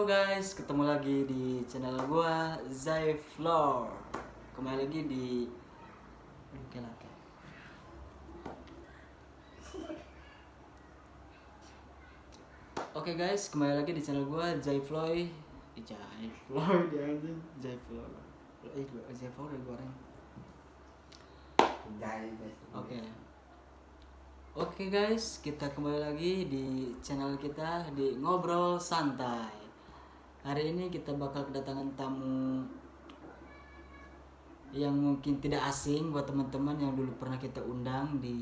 Halo guys, ketemu lagi di channel gua Zayflor. Kembali lagi di Oke. Oke guys, kembali lagi di channel gua Zayflor dia anjing Zayflor. Zayflor goreng. Oke guys, kita kembali lagi di channel kita di Ngobrol Santai. Hari ini kita bakal kedatangan tamu yang mungkin tidak asing buat teman-teman yang dulu pernah kita undang di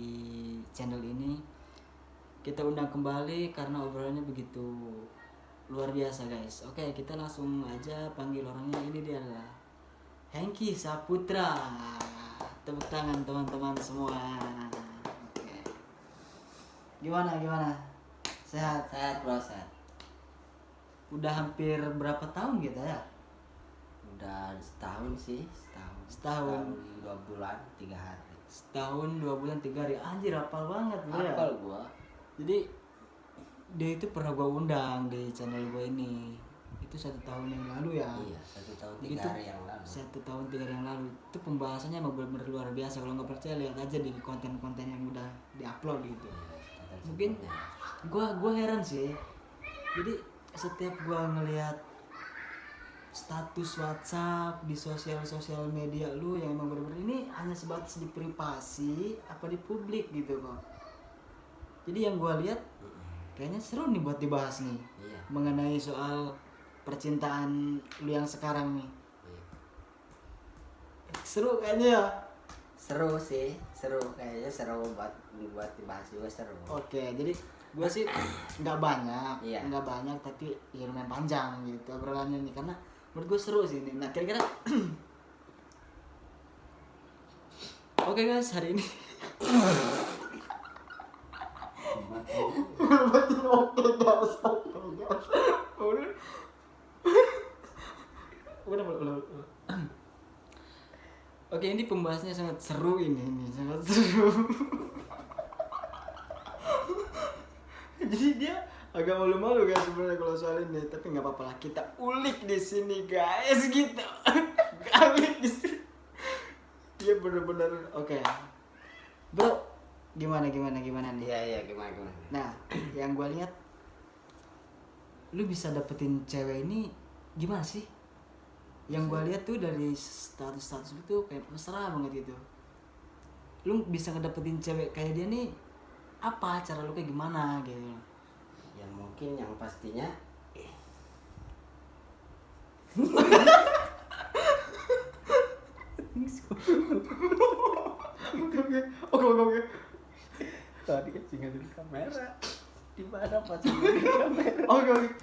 channel ini. Kita undang kembali karena obrolannya begitu luar biasa guys. Oke, kita langsung aja panggil orangnya. Ini dia adalah Hengki Saputra. Tepuk tangan teman-teman semua. Gimana? Sehat bro, sehat. Udah hampir berapa tahun gitu ya? Udah setahun sih. Setahun 2 bulan 3 hari. Setahun 2 bulan 3 hari. Anjir, hafal banget bro ya. Hafal gua. Jadi dia itu pernah gua undang di channel gua ini. Itu 1 tahun yang lalu ya. Iya, 1 tahun 3 hari yang lalu. 1 tahun 3 hari yang lalu. Itu pembahasannya emang benar-benar luar biasa. Kalau nggak percaya lihat aja di konten-konten yang udah diupload gitu. Mungkin gua heran sih. Jadi setiap gua ngelihat status WhatsApp di sosial media lu yang emang bener-bener ini hanya sebatas di privasi apa di publik gitu kok. Jadi yang gua lihat kayaknya seru nih buat dibahas nih. Iya. Mengenai soal percintaan lu yang sekarang nih. Iya. Seru kayaknya ya. Seru sih, kayaknya seru buat dibahas juga seru. Oke, jadi gue sih nggak banyak Iya. tapi ya lumayan panjang gitu obrolannya nih karena menurut gue seru sih ini. Nah kira-kira oke guys, hari ini udah. Oke, ini pembahasannya sangat seru ini sangat seru. Jadi dia agak malu-malu guys sebenarnya kalau soal ini, tapi nggak apa-apa lah, kita ulik di sini guys gitu. Ulik di sini. Dia benar-benar oke. Bro, gimana nih? Iya, gimana. Nah, yang gue lihat lu bisa dapetin cewek ini gimana sih? Yang gue lihat tuh dari status lu tuh kayak mesra banget gitu. Lu bisa ngedapetin cewek kayak dia nih apa? Cara lu kayak gimana gitu? Yang mungkin yang pastinya Oke. tadi kecingan di kamera. Di mana pas di kamera? Oke.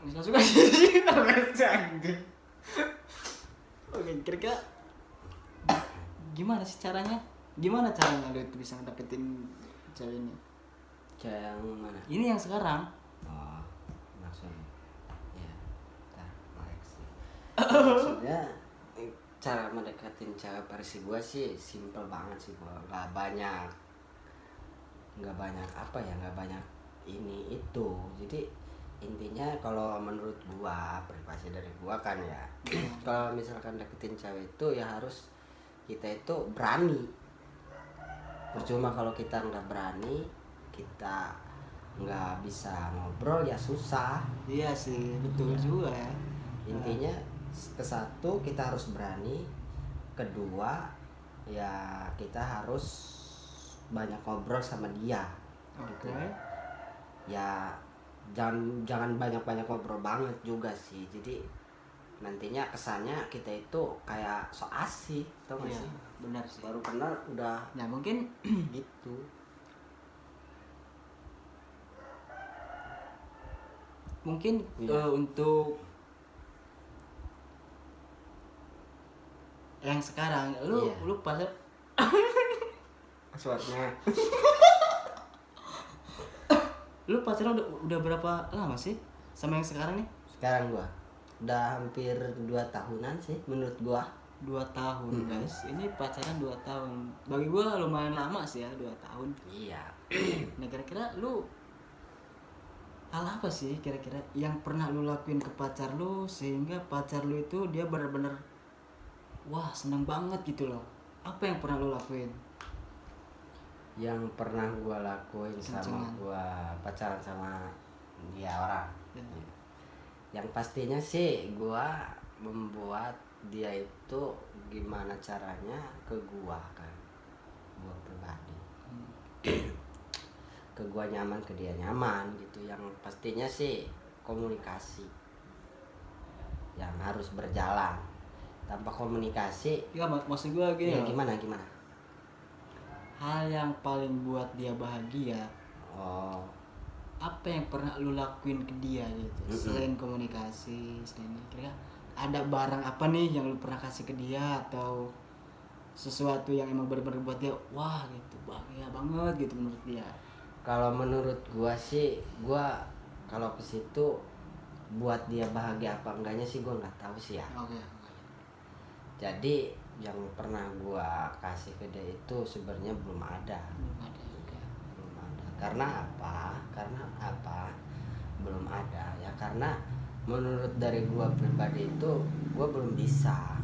Langsung aja anjing. Oke, kira-kira gimana sih caranya? Gimana caranya lu itu bisa dapetin cewek ini? Cewek yang mana? Ini yang sekarang. Oh, maksudnya ya, maksudnya cara mendekatin cewek versi gua sih simple banget sih, gua nggak banyak ini itu. Jadi intinya kalau menurut gua, privasi dari gua kan ya, kalau misalkan deketin cewek itu ya harus kita itu berani. Percuma kalau kita nggak berani, kita nggak bisa ngobrol ya susah. Iya sih, betul juga ya. Intinya kesatu kita harus berani, kedua ya kita harus banyak ngobrol sama dia. Oke. Ya jangan banyak ngobrol banget juga sih, jadi nantinya kesannya kita itu kayak so asik, tau gak Iya, sih? benar sih. Baru kenal udah Nah mungkin gitu. mungkin Iya. untuk yang sekarang lu Iya. lu pas Suaranya lu pacaran udah berapa lama sih sama yang sekarang nih? sekarang gua udah hampir 2 tahunan sih menurut gua. 2 tahun guys, ini pacaran 2 tahun. Bagi gua lumayan lama sih ya 2 tahun. Iya. Nah kira-kira lu hal apa sih kira-kira yang pernah lu lakuin ke pacar lu sehingga pacar lu itu dia benar-benar wah seneng banget gitu loh. Apa yang pernah lu lakuin? Yang pernah gua lakuin sama Kencengan. gua pacaran sama dia orang. Ya. Yang pastinya sih gua membuat dia itu gimana caranya ke gua kan. Gua pribadi. Ke gua nyaman, ke dia nyaman gitu. Yang pastinya sih komunikasi yang harus berjalan. Tanpa komunikasi Ya maksud gua gini ya loh. gimana? Hal yang paling buat dia bahagia, Oh, apa yang pernah lu lakuin ke dia gitu? Selain komunikasi, selain kira ada barang apa nih yang lu pernah kasih ke dia atau sesuatu yang emang bener-bener buat dia wah gitu bahagia banget gitu menurut dia. kalau menurut gua sih, gua kalau ke situ buat dia bahagia apa enggaknya sih gua nggak tahu sih ya. Oke. Jadi yang pernah gua kasih ke dia itu sebenarnya belum ada. Belum ada. Oke. Belum ada. Karena apa? Belum ada ya karena menurut dari gua pribadi itu gua belum bisa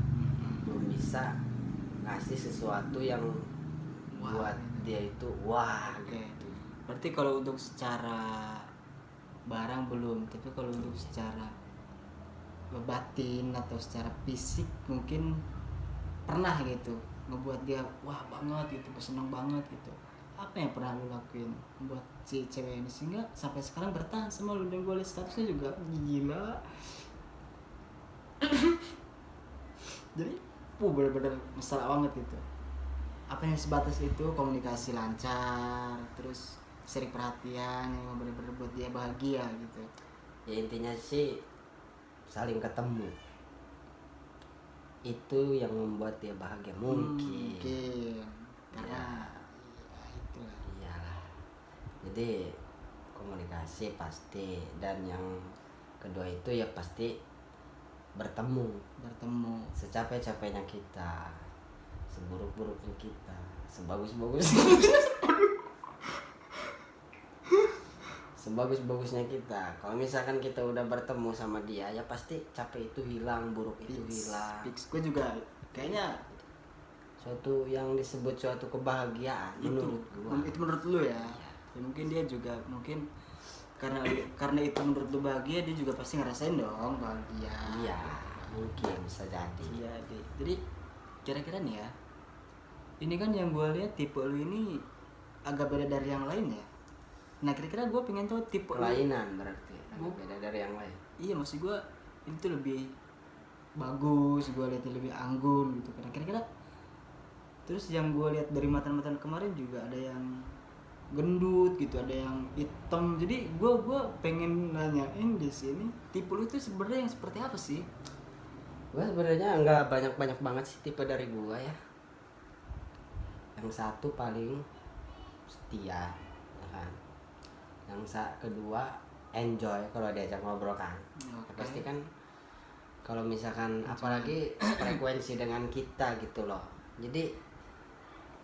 ngasih sesuatu yang Wah, buat dia itu wah Oke. gitu. Berarti kalau untuk secara barang belum, tapi kalau untuk secara batin atau secara fisik mungkin pernah gitu ngebuat dia wah banget gitu, seneng banget gitu. Apa yang pernah lu lakuin buat si cewek ini sehingga sampai sekarang bertahan sama lu dan gue liat statusnya juga gila. Jadi bener-bener mesra banget gitu. Apa yang sebatas itu komunikasi lancar, terus sering perhatian yang bener-bener buat dia bahagia gitu. Ya intinya sih saling ketemu itu yang membuat dia bahagia mungkin. Karena ya itulah. Iyalah. Jadi komunikasi pasti dan yang kedua itu ya pasti bertemu secapek-capeknya kita, seburuk-buruknya kita, sebagus-bagusnya kita. Kalau misalkan kita udah bertemu sama dia ya pasti capek itu hilang, buruk itu hilang. Fix gue juga kayaknya Suatu yang disebut suatu kebahagiaan itu menurut gua. itu menurut lu ya. Ya mungkin dia juga mungkin karena itu menurut lu bahagia dia juga pasti ngerasain dong bahagia. Iya, mungkin bisa jadi. Jadi kira-kira nih ya, ini kan yang gue lihat tipe lu ini agak beda dari yang lain ya. Nah kira-kira gue pengen tahu tipe lu. Kelainan berarti agak beda dari yang lain. Iya maksud gue itu lebih bagus, gue lihatnya lebih anggun gitu kan. Kira-kira terus yang gue lihat dari mantan-mantan kemarin juga ada yang gendut gitu, ada yang hitam. Jadi gue pengen nanyain di sini tipe lu itu sebenarnya yang seperti apa sih? Gua sebenarnya nggak banyak banget sih tipe dari gua ya. Yang satu paling setia, ya kan. Yang kedua enjoy kalau diajak ngobrol kan. Oke. Pasti kan kalau misalkan apalagi frekuensi dengan kita gitu loh. Jadi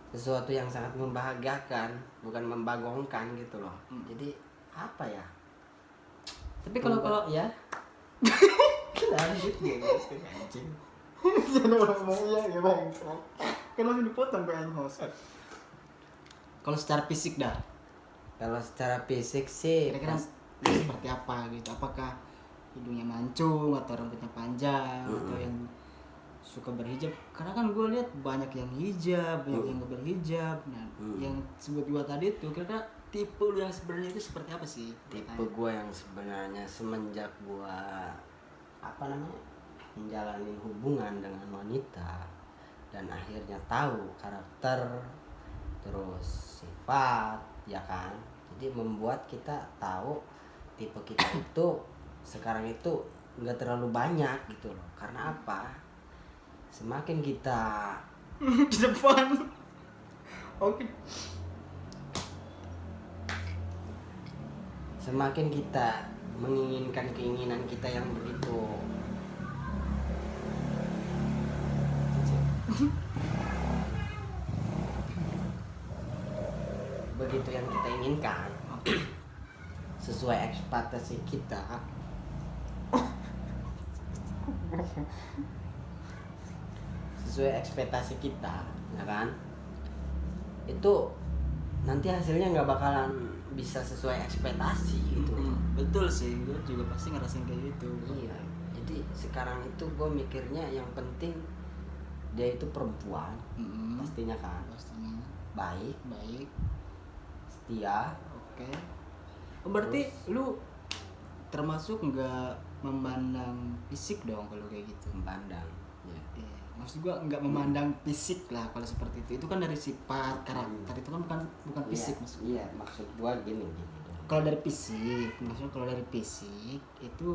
sesuatu yang sangat membahagiakan, bukan membagongkan gitu loh. Jadi apa ya? Tapi kalau ya lanjut dia anjing. jangan ngomong ya bang, kan langsung dipotong kayak host. Kalau secara fisik dah, Kalau secara fisik sih kira-kira seperti apa gitu? Apakah hidungnya mancung atau rambutnya panjang atau yang suka berhijab? Karena kan gue lihat banyak yang hijab, banyak yang nggak berhijab. Nah, yang sebut gue tadi tuh kira-kira tipe lu yang sebenarnya itu seperti apa sih? tipe gue yang sebenarnya semenjak gue menjalani hubungan dengan wanita dan akhirnya tahu karakter terus sifat ya kan, jadi membuat kita tahu tipe kita itu sekarang itu nggak terlalu banyak gitu loh. Karena apa, semakin kita Di depan. Oke. semakin kita menginginkan keinginan kita yang begitu begitu yang kita inginkan, sesuai ekspektasi kita, sesuai ekspektasi kita, ya kan, itu nanti hasilnya nggak bakalan bisa sesuai ekspektasi gitu. Betul sih, gue juga pasti ngerasain kayak gitu. Iya, jadi sekarang itu gue mikirnya yang penting dia itu perempuan, pastinya kan, Pastinya baik, baik. setia. Oke. Oh, berarti lu termasuk nggak memandang fisik dong kalau kayak gitu. Memandang, ya. Iya, maksud gua nggak memandang fisik lah kalau seperti itu. Itu kan dari sifat, karakter, itu kan bukan fisik Iya, maksud gua. iya, maksud gua gini. Kalau dari fisik, maksudnya kalau dari fisik itu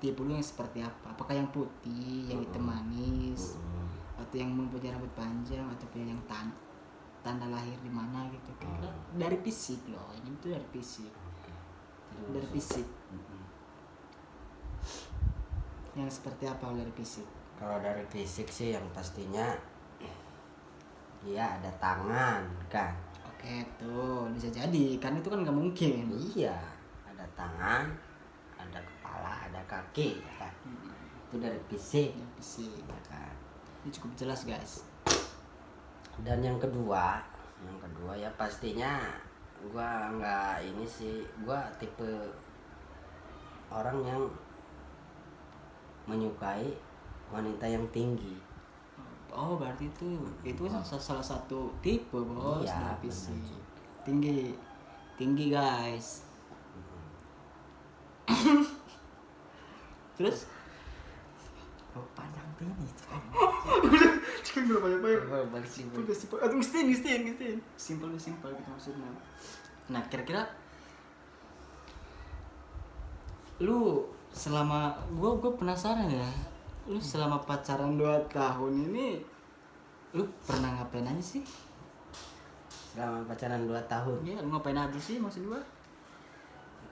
tipe lu yang seperti apa? Apakah yang putih, yang hitam manis, atau yang mempunyai rambut panjang, atau yang tanda lahir di mana gitu? Kira-kira dari fisik loh, ini tuh dari fisik. Dari fisik. Yang seperti apa dari fisik? Kalau dari fisik sih yang pastinya dia ada tangan kan. Oke, tuh bisa jadi kan, itu kan nggak mungkin. Iya, ada tangan, ada kepala, ada kaki, ya kan. Itu dari fisik, Yang fisik. ya kan. Ini cukup jelas guys. Dan yang kedua ya pastinya gua nggak ini sih, gua tipe orang yang menyukai wanita yang tinggi. Oh, berarti itu salah satu tipe bos Iya, dari fisik. benar. Tinggi guys. Terus? Oh, panjang tinggi. Kan belum banyak. Balik simpel. Udah simpel. Aduh, ngistin. Simpel gitu maksudnya. Nah, kira-kira lu selama gue penasaran ya, lu selama pacaran 2 tahun ini lu pernah ngapain aja sih? Selama pacaran 2 tahun. Iya, lu ngapain aja sih maksud gua?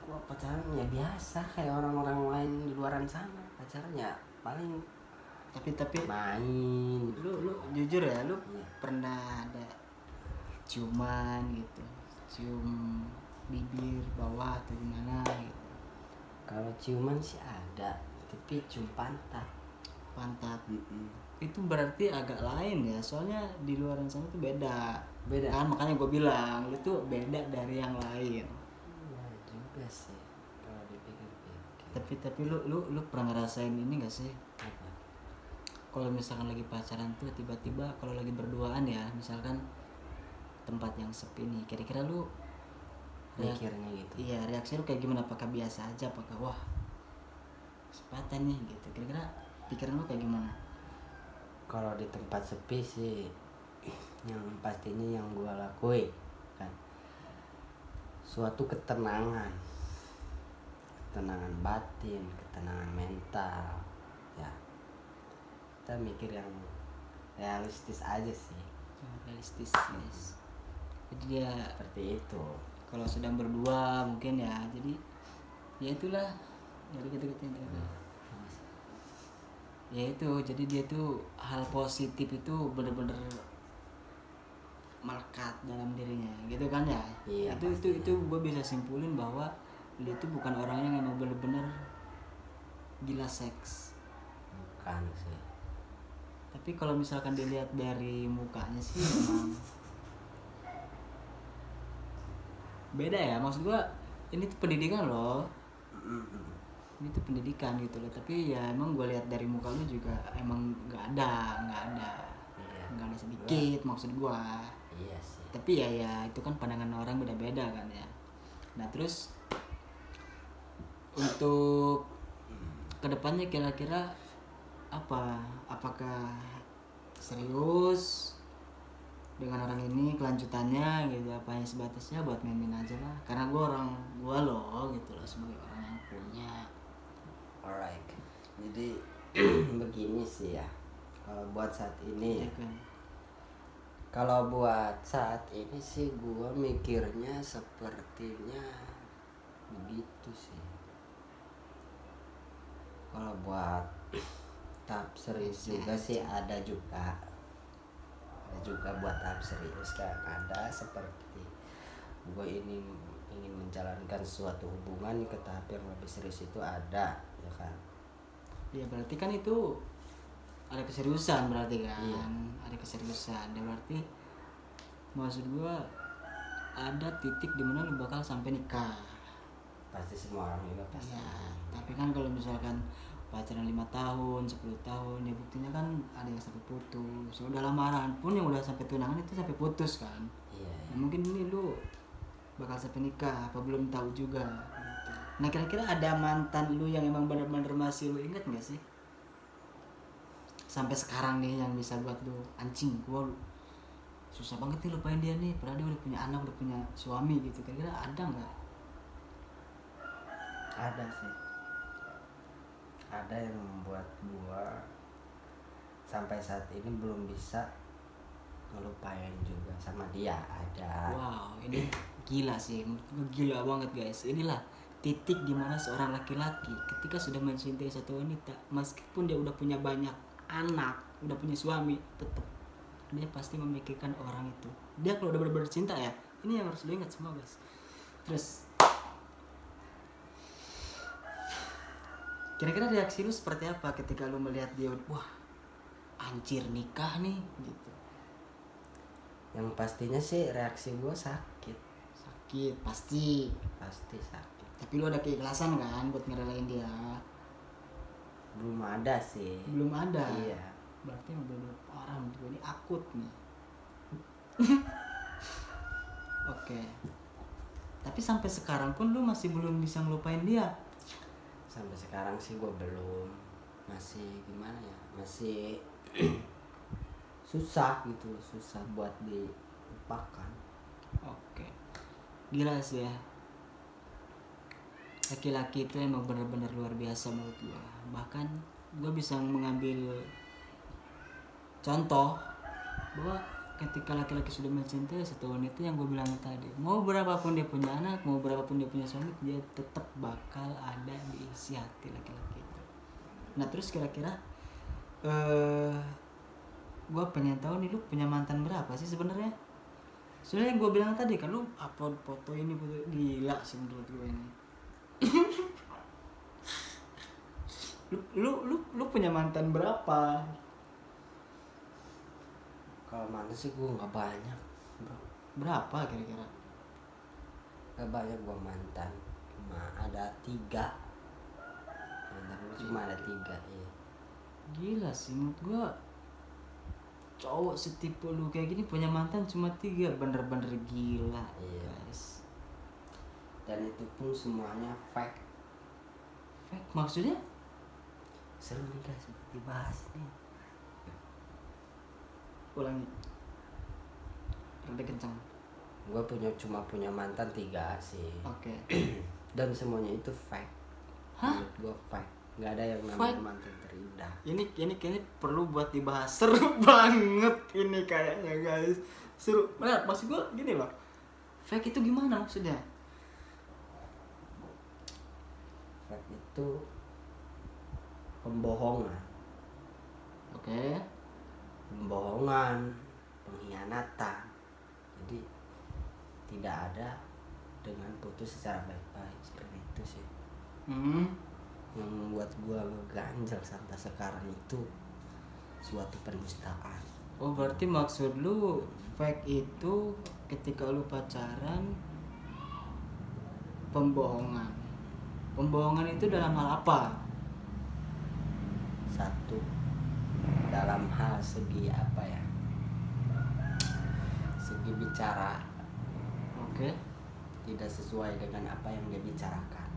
Gua pacaran ya biasa kayak orang-orang lain di luaran sana. Pacaran ya paling Tapi main. lu jujur ya, lu Iya. pernah ada ciuman gitu, cium bibir bawah atau gimana gitu? Kalau ciuman sih ada, tapi cium pantat. Itu berarti agak lain ya, soalnya di luar sana tuh beda Beda. kan, makanya gue bilang lu tuh beda dari yang lain. Iya juga sih kalau dipikir-pikir. Tapi lu pernah ngerasain ini gak sih, Apa? kalau misalkan lagi pacaran tuh tiba-tiba kalau lagi berduaan ya, misalkan tempat yang sepi nih, kira-kira lu Mikirnya gitu. iya, reaksi lu kayak gimana? Apakah biasa aja, apakah wah kesempatan nih gitu, kira-kira pikiran lu kayak gimana? Kalau di tempat sepi sih yang pastinya yang gua lakuin kan suatu ketenangan batin, ketenangan mental ya. Kita mikir yang realistis aja sih, Realistis guys. Jadi ya seperti itu. kalau sedang berdua mungkin ya, jadi ya itulah dari gitu-gitu ya itu. Jadi dia tuh hal positif itu bener-bener melekat dalam dirinya gitu kan ya. Iya, itu gue bisa simpulin bahwa dia tuh bukan orang yang emang bener-bener gila seks. Bukan sih. Tapi kalau misalkan dilihat dari mukanya sih emang beda ya, maksud gua ini tuh pendidikan loh, ini tuh pendidikan gitu loh. Tapi ya emang gue lihat dari muka lu juga emang nggak ada Iya. sedikit maksud gua. Iya sih. Tapi ya itu kan pandangan orang beda-beda kan ya. Nah terus untuk kedepannya kira-kira apa, apakah serius dengan orang ini kelanjutannya gitu, apa hanya sebatasnya buat main-main aja lah, karena gue loh gitu loh, sebagai orang yang punya. Alright. Jadi begini sih ya. Kalau buat saat ini Ya kan? Kalau buat saat ini sih gua mikirnya sepertinya begitu sih. Kalau buat tahap serius juga sih ada juga. juga buat tahap serius kan ada, seperti gue ini ingin menjalankan suatu hubungan ke tahap yang lebih serius itu ada ya kan. Ya berarti kan itu ada keseriusan berarti kan. Iya. Ada keseriusan dan berarti maksud gua ada titik dimana lu bakal sampai nikah. Pasti semua orang juga pasti. Ya, tapi kan kalau misalkan pacaran 5 tahun, 10 tahun, ya buktinya kan ada yang sampai putus. Ya udah lamaran pun yang udah sampai tunangan itu sampai putus kan. Iya. Ya, mungkin ini lu bakal sampai nikah apa belum tahu juga gitu. Nah kira-kira ada mantan lu yang emang bener-bener masih lu inget gak sih sampai sekarang nih yang bisa buat lu anjing gua susah banget nih lupain dia nih padahal dia udah punya anak udah punya suami gitu, kira-kira ada nggak? Ada sih, ada yang membuat gua sampai saat ini belum bisa ngelupain juga sama dia, ada. Wow, ini gila sih, menurut gua gila banget guys. Inilah titik dimana seorang laki-laki ketika sudah mencintai satu wanita, meskipun dia udah punya banyak anak, udah punya suami, tetap dia pasti memikirkan orang itu. Dia kalau udah benar-benar cinta ya, ini yang harus lu ingat semua guys. Terus, kira-kira reaksi lu seperti apa ketika lu melihat dia, wah, anjir nikah nih, gitu. Yang pastinya sih reaksi gua sakit, Sakit, pasti. pasti sakit. Tapi lu ada keikhlasan kan buat ngerelain dia? Belum ada sih. Belum ada. Iya. Berarti yang bener-bener parah menurut gue ini akut nih. Oke. Tapi sampai sekarang pun lu masih belum bisa ngelupain dia. Sampai sekarang sih gua belum, masih gimana ya, masih susah gitu, susah buat dilupakan. Oke. Gila sih ya. Laki-laki itu emang bener-bener luar biasa menurut gue. Bahkan gue bisa mengambil contoh bahwa ketika laki-laki sudah mencintai satu wanita yang gue bilang tadi, mau berapapun dia punya anak, mau berapapun dia punya suami, dia tetap bakal ada di isi hati laki-laki itu. Nah terus kira-kira gue pengen tahu nih lu punya mantan berapa sih sebenarnya? Soalnya yang gue bilang tadi kan lu upload foto ini foto gila sih menurut gue ini. lu punya mantan berapa? Kalau mana sih gua nggak banyak, bro. Berapa kira-kira? Gak banyak gua mantan, cuma ada 3. Mantan gua cuma ada 3, iya. Gila sih menurut gua cowok setipe lu kayak gini punya mantan cuma 3, bener-bener gila. Iya. Guys. Dan itu pun semuanya fake. Fake maksudnya? Seru nih guys, dibahas nih. Ulangi. Rada kencang. Gua cuma punya mantan 3 sih. Oke. Dan semuanya itu fake. Hah? Menurut gua fake. Gak ada yang namanya Fake? mantan terindah. Ini perlu buat dibahas. Seru banget ini kayaknya guys. Seru. Benar, maksud gua gini loh. Fake itu gimana maksudnya? Fake itu pembohongan. Oke. Pembohongan, pengkhianatan. Jadi tidak ada dengan putus secara baik-baik, seperti itu sih. Yang membuat gua ngeganjel sampai sekarang itu suatu penistaan. Oh berarti maksud lu fake itu ketika lu pacaran pembohongan. Pembohongan itu dalam hal apa? Satu, dalam hal segi apa ya, segi bicara Oke. tidak sesuai dengan apa yang dia bicarakan.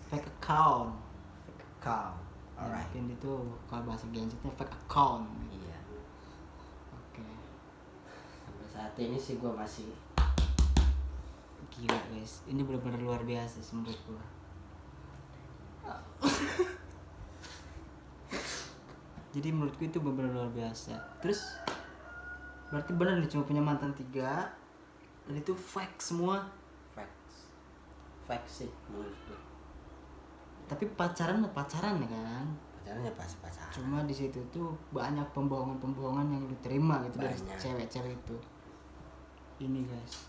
Fake account. Kau, Ya, alright. mungkin itu kalau bahasa gadgetnya fake account. Iya. Oke. Sampai saat ini sih gua masih Gila guys, ini benar-benar luar biasa sih menurut gua. Jadi menurutku itu benar-benar luar biasa. Terus berarti benar nih cuma punya mantan 3 dan itu fake semua. fake sih menurut gua. Tapi pacaran ya kan. pacaran ya pacaran. Cuma di situ tuh banyak pembohongan yang lu terima gitu dari Banyak. cewek-cewek itu. Ini guys,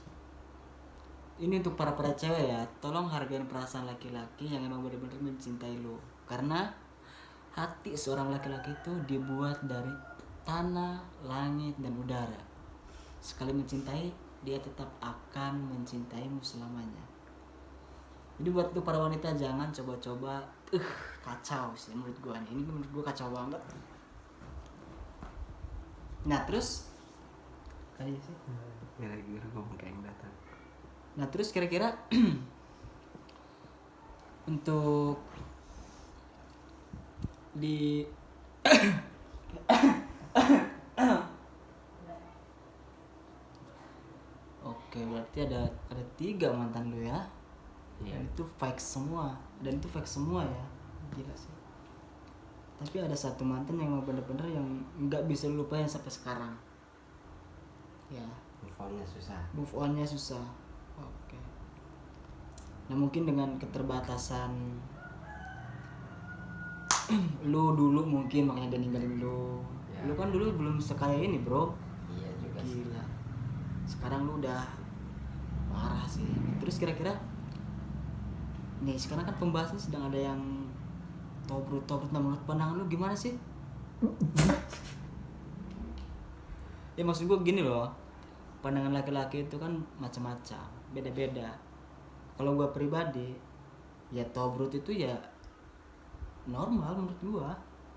ini untuk para cewek ya, tolong hargain perasaan laki-laki yang emang benar-benar mencintai lu, karena hati seorang laki-laki itu dibuat dari tanah, langit, dan udara. Sekali mencintai, dia tetap akan mencintaimu selamanya. Jadi buat tuh para wanita jangan coba-coba kacau sih menurut gua nih. Ini menurut gua kacau banget. Nah terus kayak sih. Ya lagi ngomong kayak yang datang. Nah terus kira-kira untuk di Oke, berarti ada 3 mantan lu ya. Iya. Dan itu fake semua. Dan itu fake semua ya. Gila sih. Tapi ada satu mantan yang bener-bener yang nggak bisa lu lupain sampai sekarang. Ya, Move on-nya susah. move on-nya susah. Oke. Nah mungkin dengan keterbatasan lu dulu mungkin makanya dia ninggalin lu. Ya. Lu kan dulu belum sekaya ini bro. Iya juga sih. Gila. Sekarang lu udah parah sih. Terus kira-kira nih sekarang kan pembahasan sedang ada yang tobrut. Nah menurut pandangan lu gimana sih? Ya maksud gue gini loh, pandangan laki-laki itu kan macam-macam, beda-beda. Kalau gue pribadi, ya tobrut itu ya normal menurut gue.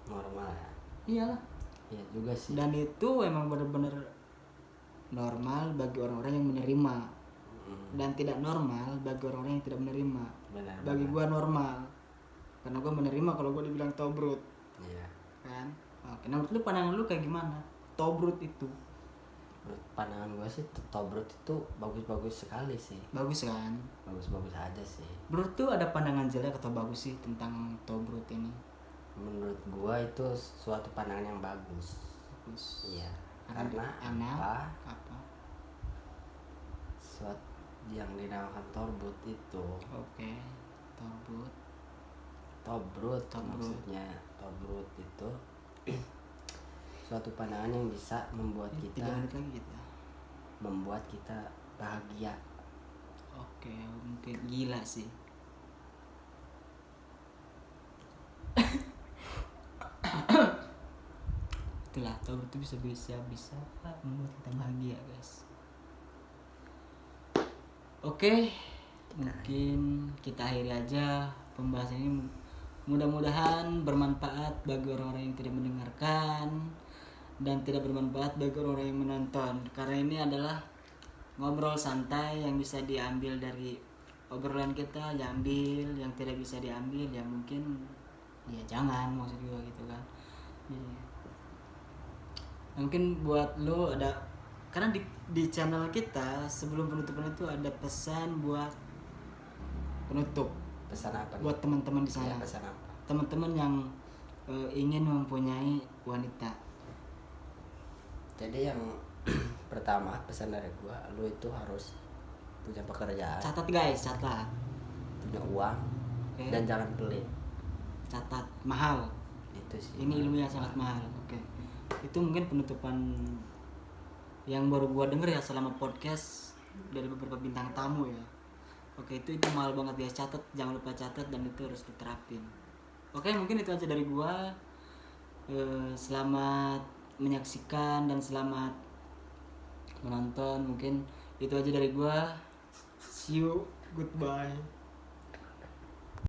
Normal ya. Iyalah. Iya juga sih. Dan itu emang bener-bener normal bagi orang-orang yang menerima, dan tidak normal bagi orang-orang yang tidak menerima. Benar. Bagi gue normal, karena gue menerima kalau gue dibilang tobrut. Iya. Kan? Oke, nah menurut lu pandangan lu kayak gimana? Tobrut itu Menurut pandangan gue sih tobrut itu bagus-bagus sekali sih. bagus kan? Bagus-bagus aja sih. Menurut tuh ada pandangan jelek atau bagus sih tentang tobrut ini? Menurut gue itu suatu pandangan yang bagus. Bagus. Iya. Karena Karena apa? Suatu yang dinamakan tobrut itu. Oke. Tobrut. Tobrut Tobrut. maksudnya tobrut itu suatu pandangan yang bisa membuat 3 kita menit lagi gitu ya. membuat kita bahagia. Oke, mungkin gila sih. Itulah tobrut itu bisa membuat kita bahagia, guys. Oke, mungkin kita akhiri aja pembahasan ini. Mudah-mudahan bermanfaat bagi orang-orang yang tidak mendengarkan dan tidak bermanfaat bagi orang-orang yang menonton, karena ini adalah ngobrol santai yang bisa diambil dari obrolan kita, diambil, yang tidak bisa diambil ya mungkin ya jangan, maksud gue gitu kan. Jadi, mungkin buat lo ada, karena di channel kita sebelum penutupan itu ada pesan buat penutup Pesan apa nih? buat teman-teman di sana, Ya, pesan apa? teman-teman yang ingin mempunyai wanita. Jadi yang pertama pesan dari gua, lu itu harus punya pekerjaan, Catat guys, catat. punya uang, Oke. dan jangan pelit. Catat, mahal. Itu sih. Ini ilmu yang sangat mahal. Oke. Itu mungkin penutupan yang baru gua denger ya selama podcast dari beberapa bintang tamu ya. Oke, itu mahal banget guys. Catat, jangan lupa catat, dan itu harus diterapin. Oke, mungkin itu aja dari gua. Selamat menyaksikan dan selamat menonton. Mungkin itu aja dari gua. See you, goodbye.